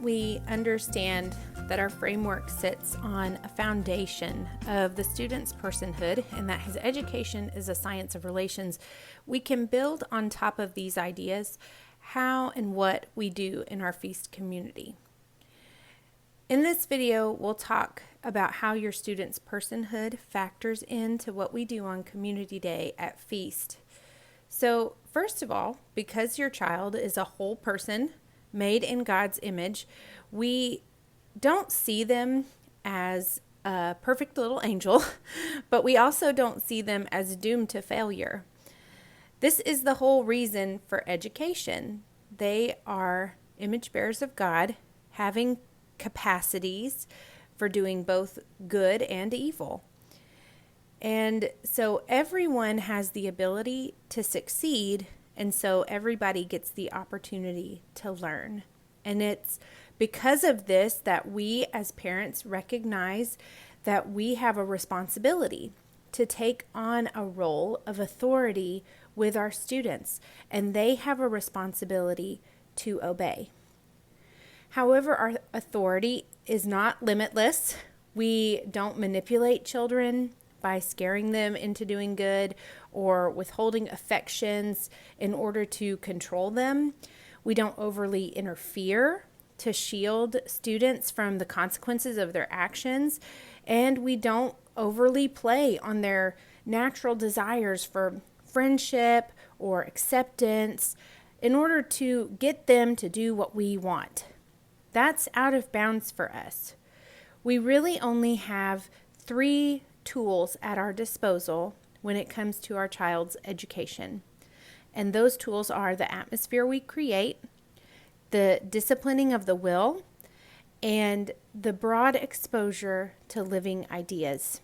we understand that our framework sits on a foundation of the student's personhood and that his education is a science of relations, we can build on top of these ideas how and what we do in our FEASTT community. In this video, we'll talk about how your student's personhood factors into what we do on Community Day at FEASTT. So first of all, because your child is a whole person made in God's image, we don't see them as a perfect little angel, but we also don't see them as doomed to failure. This is the whole reason for education. They are image bearers of God, having capacities for doing both good and evil. And so everyone has the ability to succeed, and so everybody gets the opportunity to learn. And it's because of this that we as parents recognize that we have a responsibility to take on a role of authority with our students, and they have a responsibility to obey. However, our authority is not limitless. We don't manipulate children by scaring them into doing good or withholding affections in order to control them. We don't overly interfere to shield students from the consequences of their actions, and we don't overly play on their natural desires for friendship or acceptance in order to get them to do what we want. That's out of bounds for us. We really only have 3 tools at our disposal when it comes to our child's education. And those tools are the atmosphere we create, the disciplining of the will, and the broad exposure to living ideas.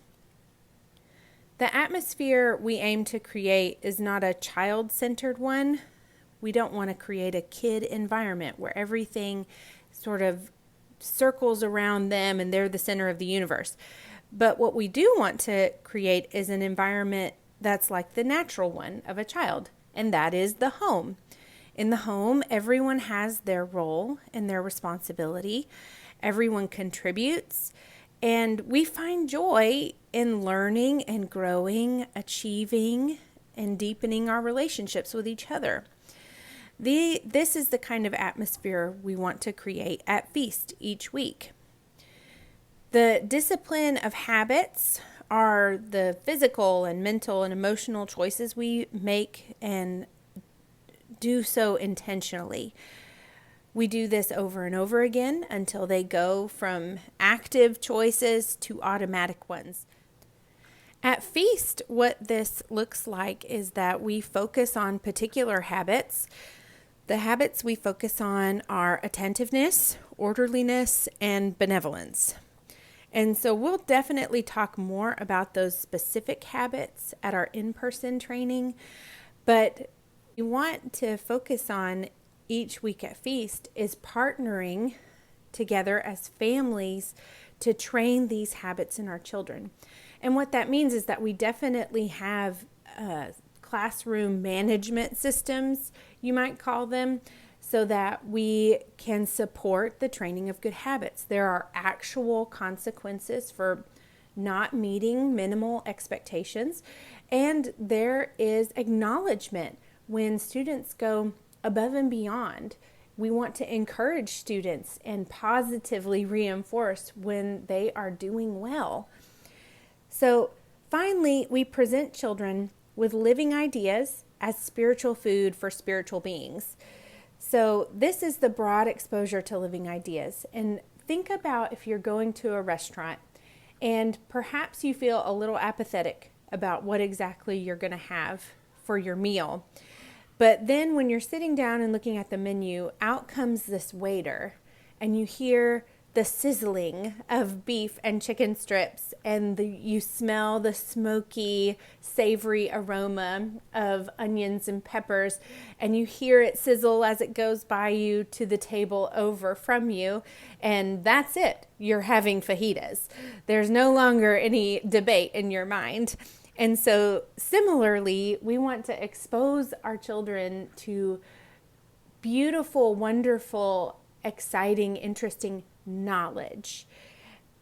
The atmosphere we aim to create is not a child-centered one. We don't want to create a kid environment where everything sort of circles around them and they're the center of the universe. But what we do want to create is an environment that's like the natural one of a child, and that is the home. In the home, everyone has their role and their responsibility. Everyone contributes, and we find joy in learning and growing, achieving, and deepening our relationships with each other. This is the kind of atmosphere we want to create at FEASTT each week. The discipline of habits are the physical and mental and emotional choices we make and do so intentionally. We do this over and over again until they go from active choices to automatic ones. At FEASTT, what this looks like is that we focus on particular habits. The habits we focus on are attentiveness, orderliness, and benevolence. And so we'll definitely talk more about those specific habits at our in-person training, but we want to focus on each week at FEASTT is partnering together as families to train these habits in our children. And what that means is that we definitely have classroom management systems, you might call them, so that we can support the training of good habits. There are actual consequences for not meeting minimal expectations, and there is acknowledgement when students go above and beyond. We want to encourage students and positively reinforce when they are doing well. So finally, we present children with living ideas as spiritual food for spiritual beings. So this is the broad exposure to living ideas. And think about if you're going to a restaurant and perhaps you feel a little apathetic about what exactly you're going to have for your meal. But then when you're sitting down and looking at the menu, out comes this waiter and you hear the sizzling of beef and chicken strips, and you smell the smoky, savory aroma of onions and peppers, and you hear it sizzle as it goes by you to the table over from you, and that's it. You're having fajitas. There's no longer any debate in your mind. And so similarly, we want to expose our children to beautiful, wonderful, exciting, interesting knowledge,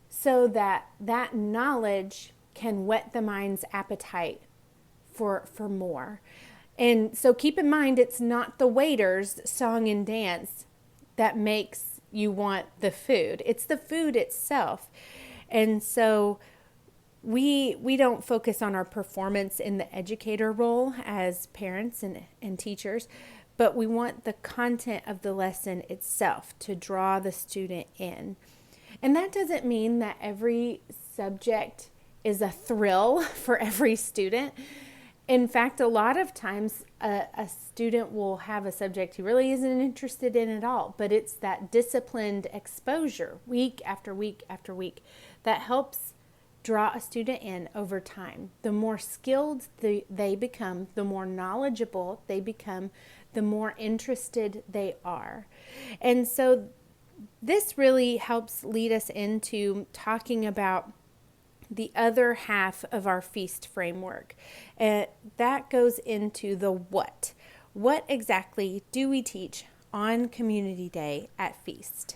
so that that knowledge can whet the mind's appetite for more. And so keep in mind, it's not the waiter's song and dance that makes you want the food. It's the food itself. And so we don't focus on our performance in the educator role as parents and teachers, but we want the content of the lesson itself to draw the student in. And that doesn't mean that every subject is a thrill for every student. In fact, a lot of times a student will have a subject he really isn't interested in at all, but it's that disciplined exposure week after week after week that helps draw a student in over time. The more skilled they become, the more knowledgeable they become, the more interested they are. And so this really helps lead us into talking about the other half of our FEASTT framework. That goes into the what. What exactly do we teach on Community Day at FEASTT?